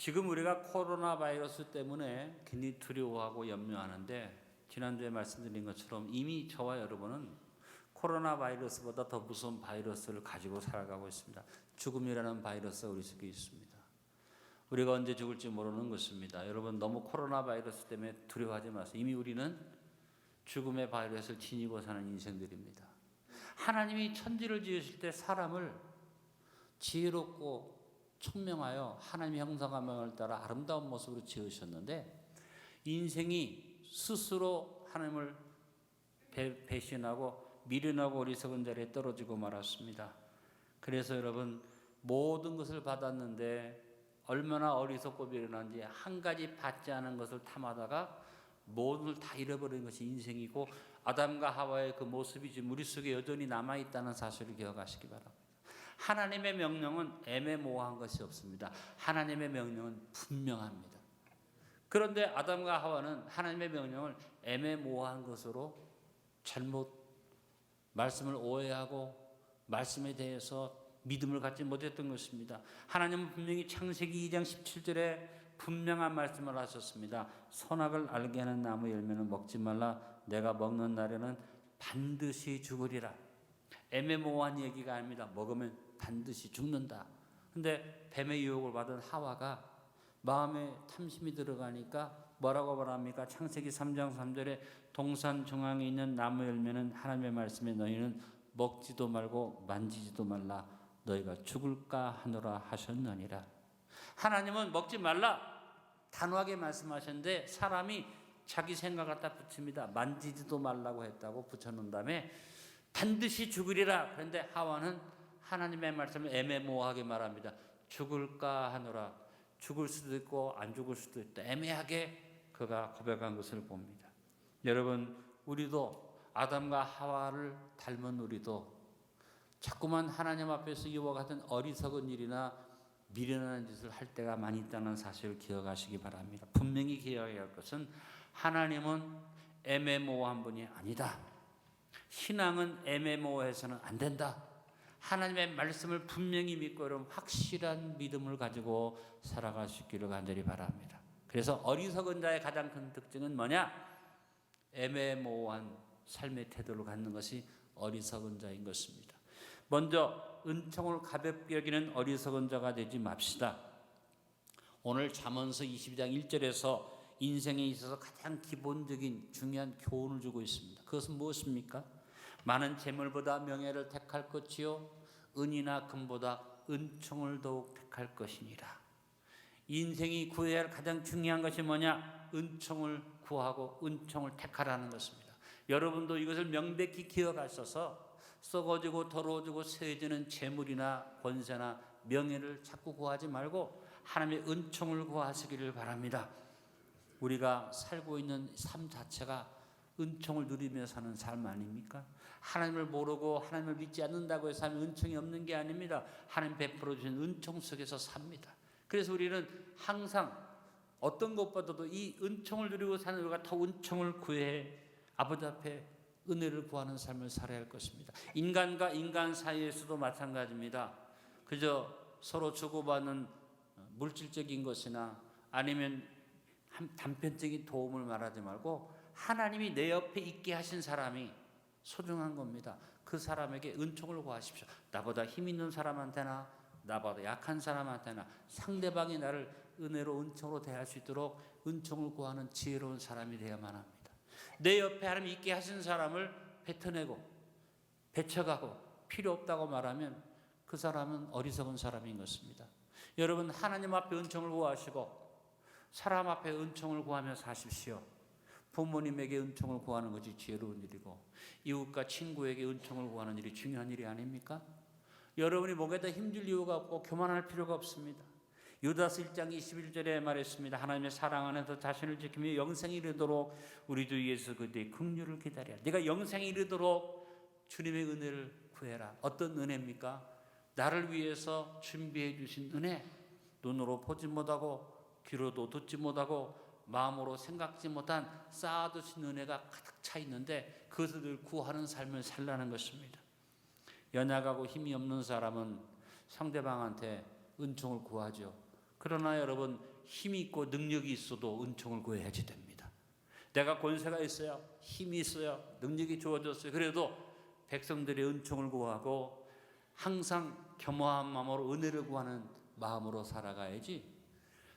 지금 우리가 코로나 바이러스 때문에 굉장히 두려워하고 염려하는데 지난주에 말씀드린 것처럼 이미 저와 여러분은 코로나 바이러스보다 더 무서운 바이러스를 가지고 살아가고 있습니다. 죽음이라는 바이러스가 우리 속에 있습니다. 우리가 언제 죽을지 모르는 것입니다. 여러분 너무 코로나 바이러스 때문에 두려워하지 마세요. 이미 우리는 죽음의 바이러스를 지니고 사는 인생들입니다. 하나님이 천지를 지으실 때 사람을 지혜롭고 총명하여 하나님의 형상감명을 따라 아름다운 모습으로 지으셨는데 인생이 스스로 하나님을 배신하고 미련하고 어리석은 자리에 떨어지고 말았습니다. 그래서 여러분 모든 것을 받았는데 얼마나 어리석고 미련한지 한 가지 받지 않은 것을 탐하다가 모든 걸 다 잃어버린 것이 인생이고 아담과 하와의 그 모습이 지금 우리 속에 여전히 남아있다는 사실을 기억하시기 바랍니다. 하나님의 명령은 애매모호한 것이 없습니다. 하나님의 명령은 분명합니다. 그런데 아담과 하와는 하나님의 명령을 애매모호한 것으로 잘못 말씀을 오해하고 말씀에 대해서 믿음을 갖지 못했던 것입니다. 하나님은 분명히 창세기 2장 17절에 분명한 말씀을 하셨습니다. 선악을 알게 하는 나무 열매는 먹지 말라. 내가 먹는 날에는 반드시 죽으리라. 애매모호한 얘기가 아닙니다. 먹으면 반드시 죽는다. 근데 뱀의 유혹을 받은 하와가 마음에 탐심이 들어가니까 뭐라고 말합니까? 창세기 3장 3절에 동산 중앙에 있는 나무 열매는 하나님의 말씀에 너희는 먹지도 말고 만지지도 말라. 너희가 죽을까 하노라 하셨느니라. 하나님은 먹지 말라 단호하게 말씀하셨는데 사람이 자기 생각 갖다 붙입니다. 만지지도 말라고 했다고 붙여놓은 다음에 반드시 죽으리라. 그런데 하와는 하나님의 말씀을 애매모호하게 말합니다. 죽을까 하노라. 죽을 수도 있고 안 죽을 수도 있다. 애매하게 그가 고백한 것을 봅니다. 여러분 우리도 아담과 하와를 닮은 우리도 자꾸만 하나님 앞에서 이와 같은 어리석은 일이나 미련한 짓을 할 때가 많이 있다는 사실을 기억하시기 바랍니다. 분명히 기억해야 할 것은 하나님은 애매모호한 분이 아니다. 신앙은 애매모호해서는 안 된다. 하나님의 말씀을 분명히 믿고 여러분 확실한 믿음을 가지고 살아가시기를 간절히 바랍니다. 그래서 어리석은 자의 가장 큰 특징은 뭐냐? 애매모호한 삶의 태도를 갖는 것이 어리석은 자인 것입니다. 먼저 은총을 가볍게 여기는 어리석은 자가 되지 맙시다. 오늘 잠언서 22장 1절에서 인생에 있어서 가장 기본적인 중요한 교훈을 주고 있습니다. 그것은 무엇입니까? 많은 재물보다 명예를 택할 것이요 은이나 금보다 은총을 더욱 택할 것이니라. 인생이 구해야 할 가장 중요한 것이 뭐냐? 은총을 구하고 은총을 택하라는 것입니다. 여러분도 이것을 명백히 기억하셔서 썩어지고 더러워지고 세해지는 재물이나 권세나 명예를 자꾸 구하지 말고 하나님의 은총을 구하시기를 바랍니다. 우리가 살고 있는 삶 자체가 은총을 누리며 사는 삶 아닙니까? 하나님을 모르고 하나님을 믿지 않는다고 해서 은총이 없는 게 아닙니다. 하나님 베풀어 주신 은총 속에서 삽니다. 그래서 우리는 항상 어떤 것보다도 이 은총을 누리고 사는 우리가 더 은총을 구해 아버지 앞에 은혜를 구하는 삶을 살아야 할 것입니다. 인간과 인간 사이에서도 마찬가지입니다. 그저 서로 주고받는 물질적인 것이나 아니면 단편적인 도움을 말하지 말고 하나님이 내 옆에 있게 하신 사람이 소중한 겁니다. 그 사람에게 은총을 구하십시오. 나보다 힘 있는 사람한테나 나보다 약한 사람한테나 상대방이 나를 은혜로 은총으로 대할 수 있도록 은총을 구하는 지혜로운 사람이 되어야만 합니다. 내 옆에 하나님 있게 하신 사람을 뱉어내고 배척하고 필요 없다고 말하면 그 사람은 어리석은 사람인 것입니다. 여러분 하나님 앞에 은총을 구하시고 사람 앞에 은총을 구하며 사십시오. 부모님에게 은총을 구하는 것이 지혜로운 일이고 이웃과 친구에게 은총을 구하는 일이 중요한 일이 아닙니까? 여러분이 목에다 힘줄 이유가 없고 교만할 필요가 없습니다. 유다서 1장 21절에 말했습니다. 하나님의 사랑 안에서 자신을 지키며 영생에 이르도록 우리 주 예수 그리스도의 긍휼을 기다려. 네가 영생에 이르도록 주님의 은혜를 구해라. 어떤 은혜입니까? 나를 위해서 준비해 주신 은혜. 눈으로 보지 못하고 귀로도 듣지 못하고 마음으로 생각지 못한 쌓아두신 은혜가 가득 차 있는데 그것을 구하는 삶을 살라는 것입니다. 연약하고 힘이 없는 사람은 상대방한테 은총을 구하죠. 그러나 여러분 힘이 있고 능력이 있어도 은총을 구해야지 됩니다. 내가 권세가 있어요, 힘이 있어요, 능력이 주어졌어요. 그래도 백성들의 은총을 구하고 항상 겸허한 마음으로 은혜를 구하는 마음으로 살아가야지,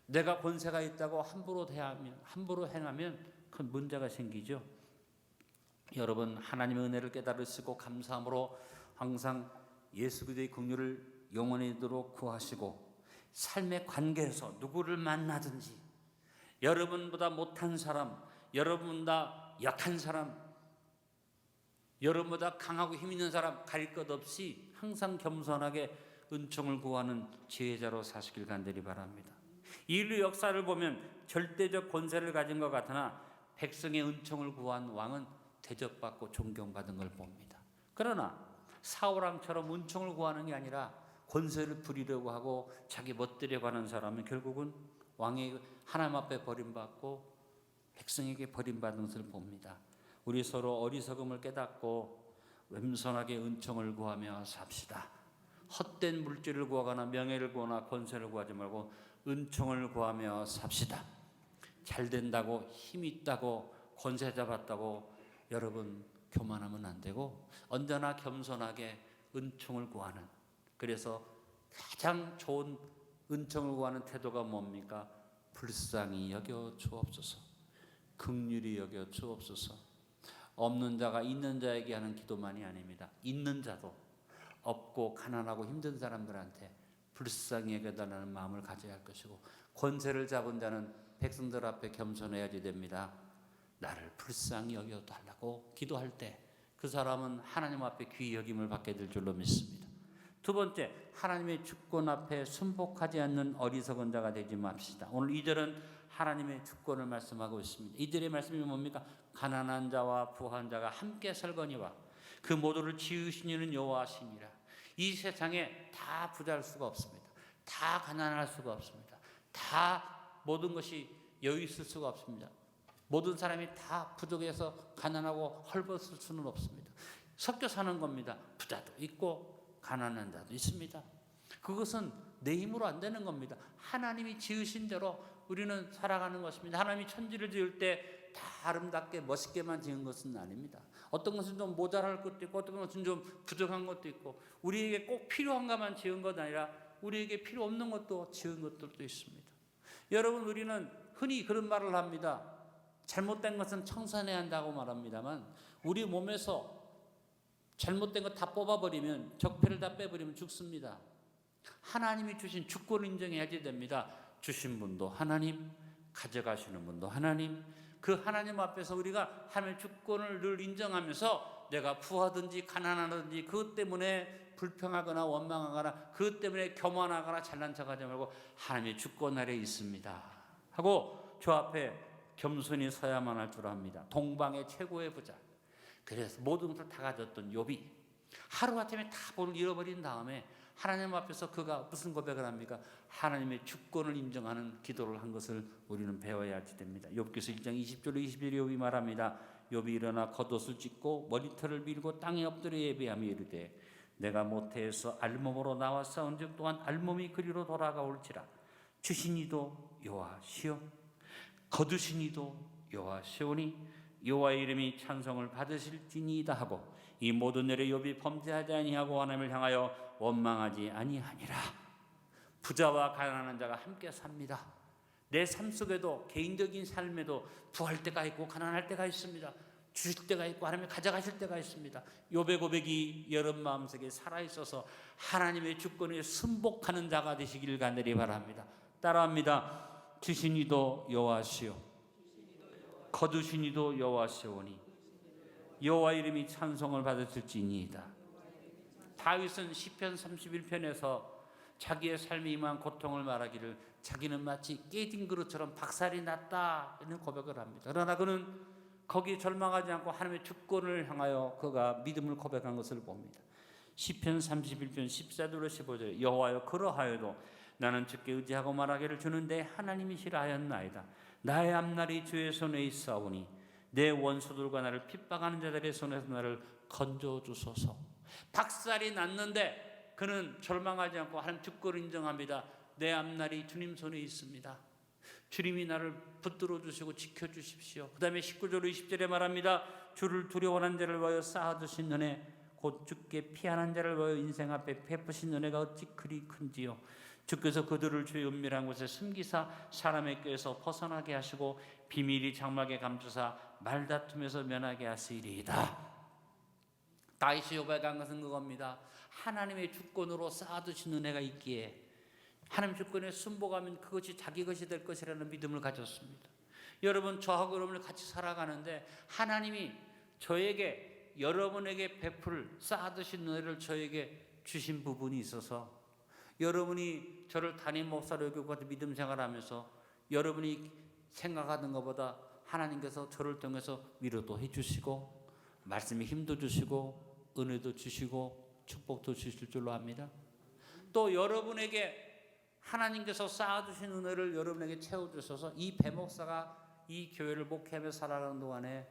내가 권세가 있다고 함부로 행하면 큰 문제가 생기죠. 여러분, 하나님의 은혜를 깨달으시고 감사함으로 항상 예수 그리스도의 긍휼을 영원히도록 구하시고, 삶의 관계에서 누구를 만나든지 여러분보다 못한 사람, 여러분보다 약한 사람, 여러분보다 강하고 힘 있는 사람 가릴 것 없이 항상 겸손하게 은총을 구하는 지혜자로 사시길 간절히 바랍니다. 인류 역사를 보면 절대적 권세를 가진 것 같으나 백성의 은총을 구한 왕은 대접받고 존경받은 걸 봅니다. 그러나 사울왕처럼 은총을 구하는 게 아니라 권세를 부리려고 하고 자기 멋대로 가는 사람은 결국은 왕의 하나님 앞에 버림받고 백성에게 버림받은 것을 봅니다. 우리 서로 어리석음을 깨닫고 겸손하게 은총을 구하며 삽시다. 헛된 물질을 구하거나 명예를 구하거나 권세를 구하지 말고 은총을 구하며 삽시다. 잘 된다고 힘 있다고 권세 잡았다고 여러분 교만하면 안 되고 언제나 겸손하게 은총을 구하는, 그래서 가장 좋은 은총을 구하는 태도가 뭡니까? 불쌍히 여겨 주옵소서, 긍휼히 여겨 주옵소서. 없는 자가 있는 자에게 하는 기도만이 아닙니다. 있는 자도 없고 가난하고 힘든 사람들한테 불쌍히 여겨달라는 마음을 가져야 할 것이고, 권세를 잡은 자는 백성들 앞에 겸손해야지 됩니다. 나를 불쌍히 여겨달라고 기도할 때 그 사람은 하나님 앞에 귀히 여김을 받게 될 줄로 믿습니다. 두 번째, 하나님의 주권 앞에 순복하지 않는 어리석은 자가 되지 맙시다. 오늘 2절은 하나님의 주권을 말씀하고 있습니다. 2절의 말씀이 뭡니까? 가난한 자와 부한 자가 함께 살거니와 그 모두를 지으신 이는 여호와시니라. 이 세상에 다 부자일 수가 없습니다. 다 가난할 수가 없습니다. 다 모든 것이 여유 있을 수가 없습니다. 모든 사람이 다 부족해서 가난하고 헐벗을 수는 없습니다. 섞여 사는 겁니다. 부자도 있고 가난한 자도 있습니다. 그것은 내 힘으로 안 되는 겁니다. 하나님이 지으신 대로 우리는 살아가는 것입니다. 하나님이 천지를 지을 때 다 아름답게 멋있게만 지은 것은 아닙니다. 어떤 것은 좀 모자랄 것도 있고 어떤 것은 좀 부족한 것도 있고, 우리에게 꼭 필요한 것만 지은 것 아니라 우리에게 필요 없는 것도 지은 것들도 있습니다. 여러분, 우리는 흔히 그런 말을 합니다. 잘못된 것은 청산해야 한다고 말합니다만, 우리 몸에서 잘못된 거 다 뽑아버리면, 적폐를 다 빼버리면 죽습니다. 하나님이 주신 주권을 인정해야지 됩니다. 주신 분도 하나님, 가져가시는 분도 하나님. 그 하나님 앞에서 우리가 하나님의 주권을 늘 인정하면서 내가 부하든지 가난하든지 그것 때문에 불평하거나 원망하거나 그것 때문에 교만하거나 잘난 척하지 말고 하나님의 주권 아래 있습니다 하고 주 앞에 겸손히 서야만 할 줄 압니다. 동방의 최고의 부자, 그래서 모든 것을 다 가졌던 욥이 하루아침에 다 본을 잃어버린 다음에 하나님 앞에서 그가 무슨 고백을 합니까? 하나님의 주권을 인정하는 기도를 한 것을 우리는 배워야 할 됩니다. 욥기서 1장 20절 21절에 욥이 말합니다. 욥이 일어나 겉옷을 찢고 머리털을 밀고 땅에 엎드려 예배하며 이르되 내가 모태에서 알몸으로 나와 싸운즉 또한 알몸이 그리로 돌아가올지라. 주신 이도 여호와시요 거두신 이도 여호와시오니 여호와의 이름이 찬송을 받으실지니이다 하고 이 모든 일에 욥이 범죄하지 아니하고 하나님을 향하여 원망하지 아니하니라. 부자와 가난한 자가 함께 삽니다. 내 삶 속에도 개인적인 삶에도 부할 때가 있고 가난할 때가 있습니다. 주실 때가 있고 하나님이 가져가실 때가 있습니다. 욥의 고백이 여러분 마음속에 살아있어서 하나님의 주권에 순복하는 자가 되시길 간절히 바랍니다. 따라합니다. 주신 이도 여호와시요 거두신 이도 여호와시오니 여호와 이름이 찬송을 받으실지니이다. 다윗은 시편 31편에서 자기의 삶에 임한 고통을 말하기를 자기는 마치 깨진 그릇처럼 박살이 났다 이런 고백을 합니다. 그러나 그는 거기에 절망하지 않고 하나님의 주권을 향하여 그가 믿음을 고백한 것을 봅니다. 시편 31편 14절로 15절 여호와여 그러하여도 나는 주께 의지하고 말하기를 주는데 하나님이시라 하였나이다. 나의 앞날이 주의 손에 있사오니 내 원수들과 나를 핍박하는 자들의 손에서 나를 건져주소서. 박살이 났는데 그는 절망하지 않고 하나님 주권을 인정합니다. 내 앞날이 주님 손에 있습니다. 주님이 나를 붙들어 주시고 지켜주십시오. 그 다음에 19절 20절에 말합니다. 주를 두려워하는 자를 위하여 쌓아두신 은혜, 곧 주께 피하는 자를 위하여 인생 앞에 베푸신 은혜가 어찌 그리 큰지요. 주께서 그들을 주의 은밀한 곳에 숨기사 사람의 꾀에서 벗어나게 하시고 비밀이 장막에 감추사 말다툼에서 면하게 하시리이다. 다윗이 요백한 것은 그겁니다. 하나님의 주권으로 쌓아두신 은혜가 있기에 하나님 주권에 순복하면 그것이 자기 것이 될 것이라는 믿음을 가졌습니다. 여러분, 저하고 여러분을 같이 살아가는데 하나님이 저에게, 여러분에게 베풀 쌓아두신 은혜를 저에게 주신 부분이 있어서 여러분이 저를 담임 목사로 여기고 믿음 생활하면서 여러분이 생각하는 것보다 하나님께서 저를 통해서 위로도 해주시고 말씀에 힘도 주시고 은혜도 주시고 축복도 주실 줄로 압니다. 또 여러분에게 하나님께서 쌓아두신 은혜를 여러분에게 채워주셔서 이 배목사가 이 교회를 목회하며 살아가는 동안에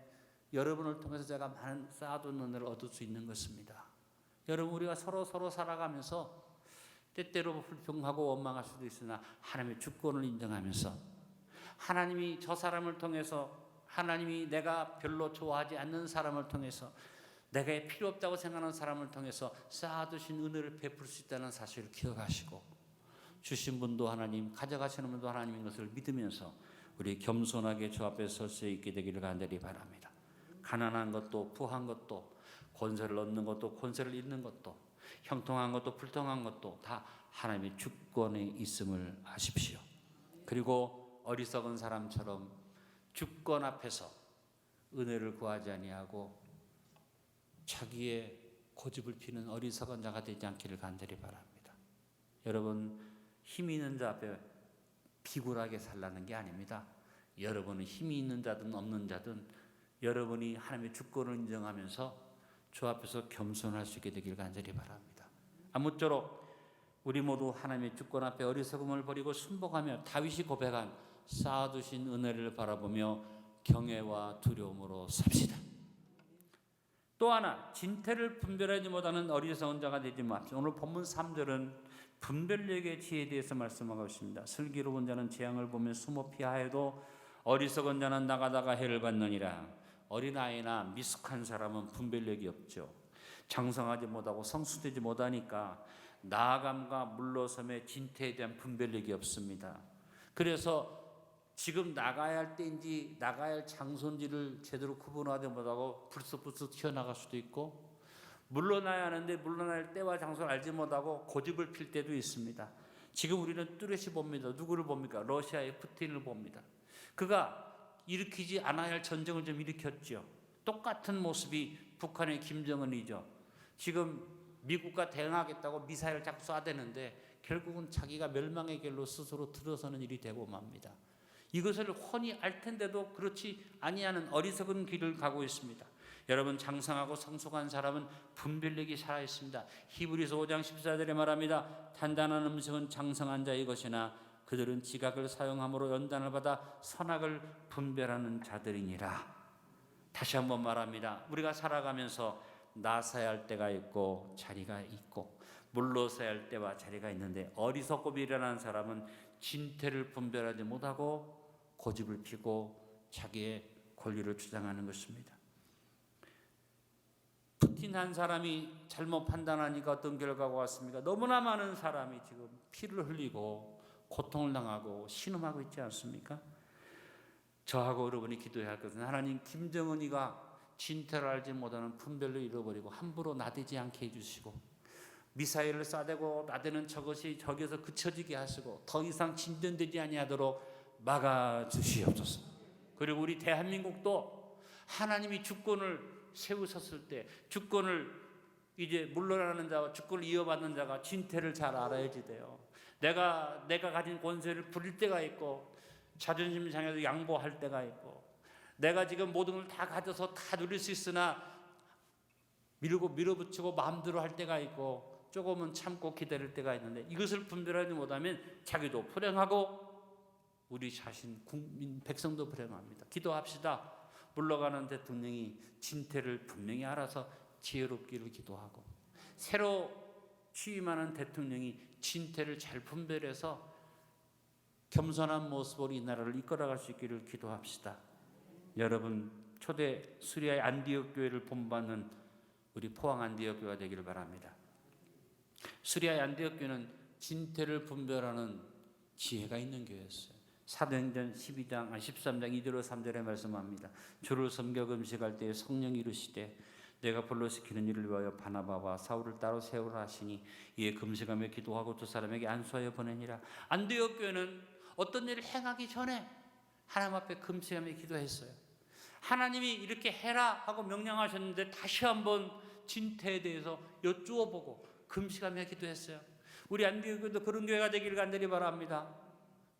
여러분을 통해서 제가 많은 쌓아둔 은혜를 얻을 수 있는 것입니다. 여러분, 우리가 서로 살아가면서 때때로 불평하고 원망할 수도 있으나 하나님의 주권을 인정하면서 하나님이 저 사람을 통해서, 하나님이 내가 별로 좋아하지 않는 사람을 통해서, 내가 필요 없다고 생각하는 사람을 통해서 쌓아두신 은혜를 베풀 수 있다는 사실을 기억하시고, 주신 분도 하나님, 가져가시는 분도 하나님인 것을 믿으면서 우리 겸손하게 주 앞에 설 수 있게 되기를 간절히 바랍니다. 가난한 것도 부한 것도, 권세를 얻는 것도 권세를 잃는 것도, 형통한 것도 불통한 것도 다 하나님의 주권에 있음을 아십시오. 그리고 어리석은 사람처럼 주권 앞에서 은혜를 구하지 아니하고 자기의 고집을 피는 어리석은 자가 되지 않기를 간절히 바랍니다. 여러분, 힘이 있는 자 앞에 비굴하게 살라는 게 아닙니다. 여러분은 힘이 있는 자든 없는 자든 여러분이 하나님의 주권을 인정하면서 주 앞에서 겸손할 수 있게 되길 간절히 바랍니다. 아무쪼록 우리 모두 하나님의 주권 앞에 어리석음을 버리고 순복하며 다윗이 고백한 쌓아두신 은혜를 바라보며 경외와 두려움으로 삽시다. 또 하나, 진태를 분별하지 못하는 어리석은 자가 되지 맙시다. 오늘 본문 3절은 분별력의 지혜에 대해서 말씀하고 있습니다. 슬기로운 자는 재앙을 보면 숨어 피하여도 어리석은 자는 나가다가 해를 받느니라. 어린아이나 미숙한 사람은 분별력이 없죠. 장성하지 못하고 성숙되지 못하니까 나아감과 물러섬의 진태에 대한 분별력이 없습니다. 그래서 지금 나가야 할 때인지 나가야 할 장소인지를 제대로 구분하지 못하고 불쑥불쑥 튀어나갈 수도 있고, 물러나야 하는데 물러날 때와 장소를 알지 못하고 고집을 필 때도 있습니다. 지금 우리는 뚜렷이 봅니다. 누구를 봅니까? 러시아의 푸틴을 봅니다. 그가 일으키지 않아야 할 전쟁을 좀 일으켰죠. 똑같은 모습이 북한의 김정은이죠. 지금 미국과 대응하겠다고 미사일을 자꾸 쏴대는데 결국은 자기가 멸망의 길로 스스로 들어서는 일이 되고 맙니다. 이것을 훤히 알 텐데도 그렇지 아니하는 어리석은 길을 가고 있습니다. 여러분, 장성하고 성숙한 사람은 분별력이 살아있습니다. 히브리서 5장 14절에 말합니다. 단단한 음식은 장성한 자의 것이나 그들은 지각을 사용함으로 연단을 받아 선악을 분별하는 자들이니라. 다시 한번 말합니다. 우리가 살아가면서 나서야 할 때가 있고 자리가 있고 물러서야 할 때와 자리가 있는데, 어리석고 미련한 사람은 진태를 분별하지 못하고 고집을 피고 자기의 권리를 주장하는 것입니다. 푸틴 한 사람이 잘못 판단하니까 어떤 결과가 왔습니까? 너무나 많은 사람이 지금 피를 흘리고 고통을 당하고 신음하고 있지 않습니까? 저하고 여러분이 기도해야 할 것은, 하나님, 김정은이가 진태를 알지 못하는 분별을 잃어버리고 함부로 나대지 않게 해주시고, 미사일을 쏴대고 나대는 저것이 저기서 그쳐지게 하시고 더 이상 진전되지 아니하도록 막아주시옵소서. 그리고 우리 대한민국도 하나님이 주권을 세우셨을 때 주권을 이제 물러나는 자와 주권을 이어받는 자가 진태를 잘 알아야지 돼요. 내가 가진 권세를 부릴 때가 있고 자존심 상해서 양보할 때가 있고, 내가 지금 모든 걸 다 가져서 다 누릴 수 있으나 밀어붙이고 마음대로 할 때가 있고 조금은 참고 기다릴 때가 있는데, 이것을 분별하지 못하면 자기도 불행하고 우리 자신, 국민, 백성도 불행합니다. 기도합시다. 물러가는 대통령이 진태를 분명히 알아서 지혜롭기를 기도하고, 새로 취임하는 대통령이 진태를 잘 분별해서 겸손한 모습으로 이 나라를 이끌어갈 수 있기를 기도합시다. 여러분, 초대 수리아의 안디옥 교회를 본받는 우리 포항 안디옥 교회가 되기를 바랍니다. 수리아의 안디옥 교회는 진퇴를 분별하는 지혜가 있는 교회였어요. 사도행전 13장 2절로 3절에 말씀합니다. 주를 섬겨 금식할 때에 성령이 이르시되 내가 불러 시키는 일을 위하여 바나바와 사울을 따로 세우라 하시니 이에 금식하며 기도하고 두 사람에게 안수하여 보내니라. 안디옥 교회는 어떤 일을 행하기 전에 하나님 앞에 금식하며 기도했어요. 하나님이 이렇게 해라 하고 명령하셨는데 다시 한번 진퇴에 대해서 여쭈어보고 금식하며 기도했어요. 우리 안디옥 교회도 그런 교회가 되기를 간절히 바랍니다.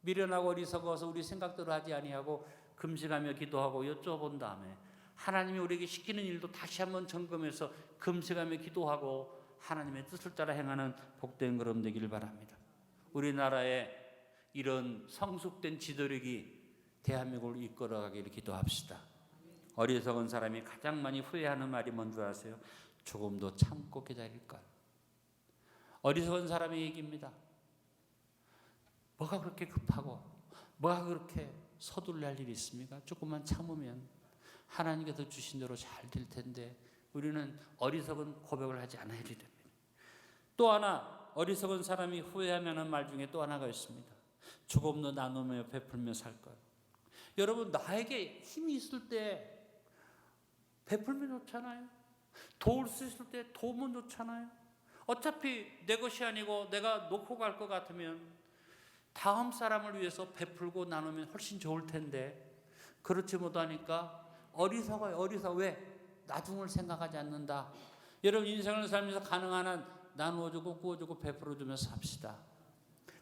미련하고 어리석어서 우리 생각대로 하지 아니하고 금식하며 기도하고 여쭤본 다음에 하나님이 우리에게 시키는 일도 다시 한번 점검해서 금식하며 기도하고 하나님의 뜻을 따라 행하는 복된 걸음 되기를 바랍니다. 우리나라에 이런 성숙된 지도력이 대한민국을 이끌어가기를 기도합시다. 어리석은 사람이 가장 많이 후회하는 말이 뭔지 아세요? 조금 더 참고 기다릴걸. 어리석은 사람의 얘기입니다. 뭐가 그렇게 급하고 뭐가 그렇게 서둘러야 일이 있습니까? 조금만 참으면 하나님께서 주신 대로 잘 될 텐데 우리는 어리석은 고백을 하지 않아야 됩니다. 또 하나 어리석은 사람이 후회하는 말 중에 또 하나가 있습니다. 조금 더 나누며 베풀며 살 것. 여러분, 나에게 힘이 있을 때 베풀면 좋잖아요. 도울 수 있을 때 도우면 좋잖아요. 어차피 내 것이 아니고 내가 놓고 갈 것 같으면 다음 사람을 위해서 베풀고 나누면 훨씬 좋을 텐데 그렇지 못하니까 어리석어요. 어리석어. 왜? 나중을 생각하지 않는다. 여러분, 인생을 살면서 가능한 한 나누어주고 구워주고 베풀어주면서 삽시다.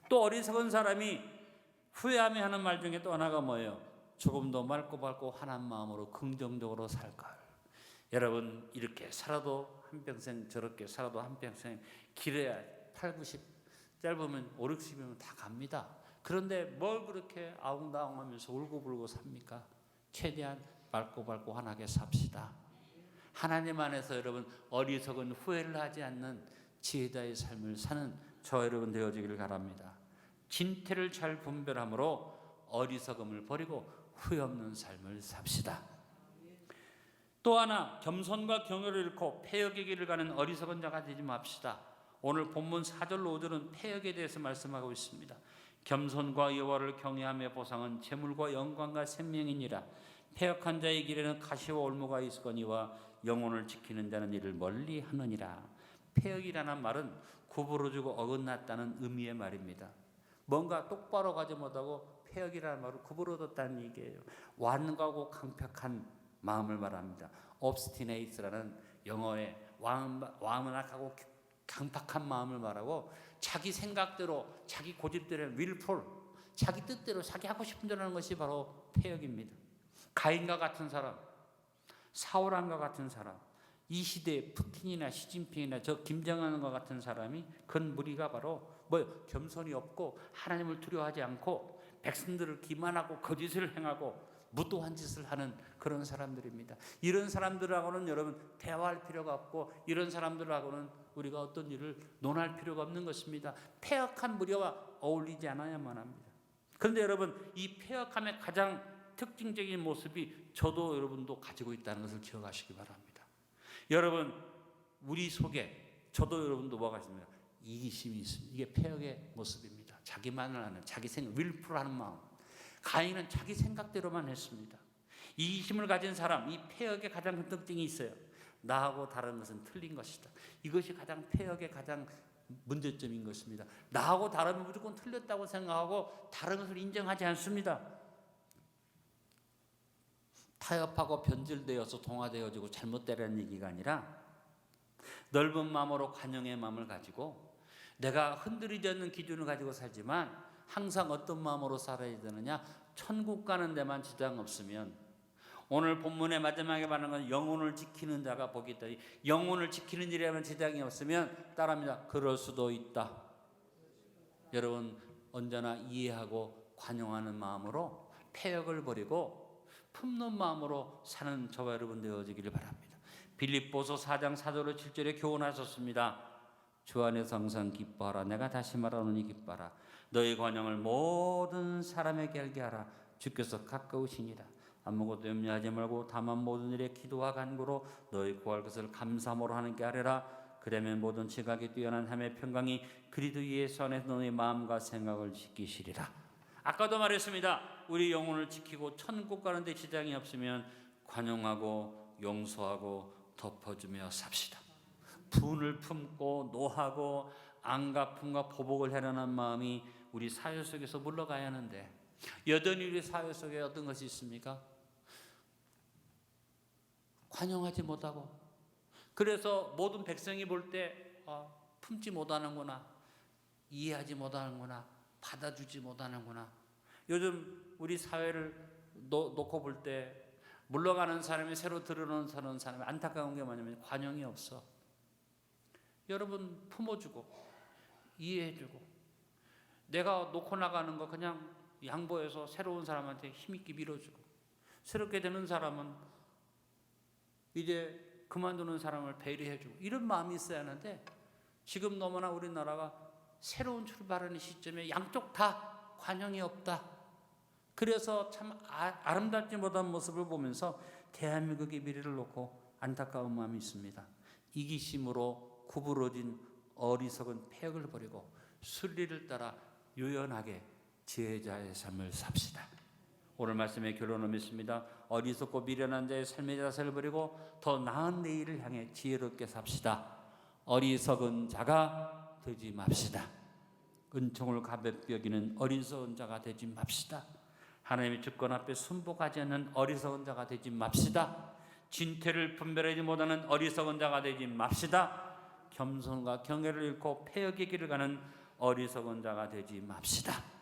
또 어리석은 사람이 후회하며 하는 말 중에 또 하나가 뭐예요? 조금 더 맑고 밝고 환한 마음으로 긍정적으로 살걸. 여러분, 이렇게 살아도 한평생, 저렇게 살아도 한평생, 길어야 8, 90, 짧으면 5, 60이면 다 갑니다. 그런데 뭘 그렇게 아웅다웅하면서 울고불고 삽니까? 최대한 맑고 밝고 환하게 삽시다. 하나님 안에서 여러분 어리석은 후회를 하지 않는 지혜자의 삶을 사는 저 여러분 되어지기를 바랍니다. 진퇴를 잘 분별함으로 어리석음을 버리고 후회 없는 삶을 삽시다. 또 하나, 겸손과 경외를 잃고 패역의 길을 가는 어리석은 자가 되지 맙시다. 오늘 본문 4절로 5절은 패역에 대해서 말씀하고 있습니다. 겸손과 여호와를 경외함의 보상은 재물과 영광과 생명이니라. 패역한 자의 길에는 가시와 올무가 있거니와 영혼을 지키는 자는 이를 멀리 하느니라. 패역이라는 말은 구부러지고 어긋났다는 의미의 말입니다. 뭔가 똑바로 가지 못하고 패역이라는 말은 구부러졌다는 얘기예요. 완고하고 강팍한 마음을 말합니다. obstinate라는 영어의 완악하고 강팍한 마음을 말하고 자기 생각대로 자기 고집대로 willful, 자기 뜻대로 자기 하고 싶은 대로 하는 것이 바로 패역입니다. 가인과 같은 사람, 사울왕과 같은 사람, 이 시대의 푸틴이나 시진핑이나 저 김정은과 같은 사람이 그런 무리가 바로 겸손이 없고 하나님을 두려워하지 않고 백성들을 기만하고 거짓을 행하고 무도한 짓을 하는 그런 사람들입니다. 이런 사람들하고는 여러분 대화할 필요가 없고 이런 사람들하고는 우리가 어떤 일을 논할 필요가 없는 것입니다. 패역한 무리와 어울리지 않아야만 합니다. 그런데 여러분, 이 패역함의 가장 특징적인 모습이 저도 여러분도 가지고 있다는 것을 기억하시기 바랍니다. 여러분, 우리 속에 저도 여러분도 뭐가 있습니까? 이기심이 있습니다. 이게 패역의 모습입니다. 자기만을 하는, 자기 생각, willful하는 마음. 가인은 자기 생각대로만 했습니다. 이기심을 가진 사람, 이 패역의 가장 큰 특징이 있어요. 나하고 다른 것은 틀린 것이다. 이것이 가장 패역의 가장 문제점인 것입니다. 나하고 다르면 무조건 틀렸다고 생각하고 다른 것을 인정하지 않습니다. 타협하고 변질되어서 동화되어지고 잘못되라는 얘기가 아니라 넓은 마음으로 관용의 마음을 가지고 내가 흔들리지 않는 기준을 가지고 살지만 항상 어떤 마음으로 살아야 되느냐? 천국 가는 데만 지장 없으면, 오늘 본문의 마지막에 말하는 건 영혼을 지키는 자가 복이 있다. 영혼을 지키는 일이라면 지장이 없으면 따라합니다. 그럴 수도 있다. 여러분, 언제나 이해하고 관용하는 마음으로 패역을 버리고 품는 마음으로 사는 저와 여러분 되어지기를 바랍니다. 빌립보서 4장 4절로 7절에 교훈하셨습니다. 주 안에서 항상 기뻐하라. 내가 다시 말하노니 기뻐하라. 너희 관용을 모든 사람에게 알게 하라. 주께서 가까우시니라. 아무것도 염려하지 말고 다만 모든 일에 기도와 간구로 너희 구할 것을 감사함으로 하는 게 아뢰라. 그러면 모든 지각이 뛰어난 함의 평강이 그리스도 예수 안에서 너희 마음과 생각을 지키시리라. 아까도 말했습니다. 우리 영혼을 지키고 천국 가는 데 지장이 없으면 관용하고 용서하고 덮어주며 삽시다. 분을 품고 노하고 안갚음과 보복을 하려는 마음이 우리 사회 속에서 물러가야 하는데 여전히 우리 사회 속에 어떤 것이 있습니까? 관용하지 못하고, 그래서 모든 백성이 볼 때 품지 못하는구나, 이해하지 못하는구나, 받아주지 못하는구나. 요즘 우리 사회를 놓고 볼 때 물러가는 사람이 새로 들어오는 사람이 안타까운 게 뭐냐면 관용이 없어. 여러분 품어주고 이해해주고, 내가 놓고 나가는 거 그냥 양보해서 새로운 사람한테 힘있게 밀어주고, 새롭게 되는 사람은 이제 그만두는 사람을 배려해주고, 이런 마음이 있어야 하는데 지금 너무나 우리나라가 새로운 출발하는 시점에 양쪽 다 관용이 없다. 그래서 참 아름답지 못한 모습을 보면서 대한민국의 미래를 놓고 안타까운 마음이 있습니다. 이기심으로 구부러진 어리석은 패역을 버리고 순리를 따라 유연하게 지혜자의 삶을 삽시다. 오늘 말씀의 결론을 맺습니다. 어리석고 미련한 자의 삶의 자세를 버리고 더 나은 내일을 향해 지혜롭게 삽시다. 어리석은 자가 되지 맙시다. 은총을 가볍게 여기는 어리석은 자가 되지 맙시다. 하나님의 주권 앞에 순복하지 않는 어리석은 자가 되지 맙시다. 진퇴를 분별하지 못하는 어리석은 자가 되지 맙시다. 겸손과 경외를 잃고 패역의 길을 가는 어리석은 자가 되지 맙시다.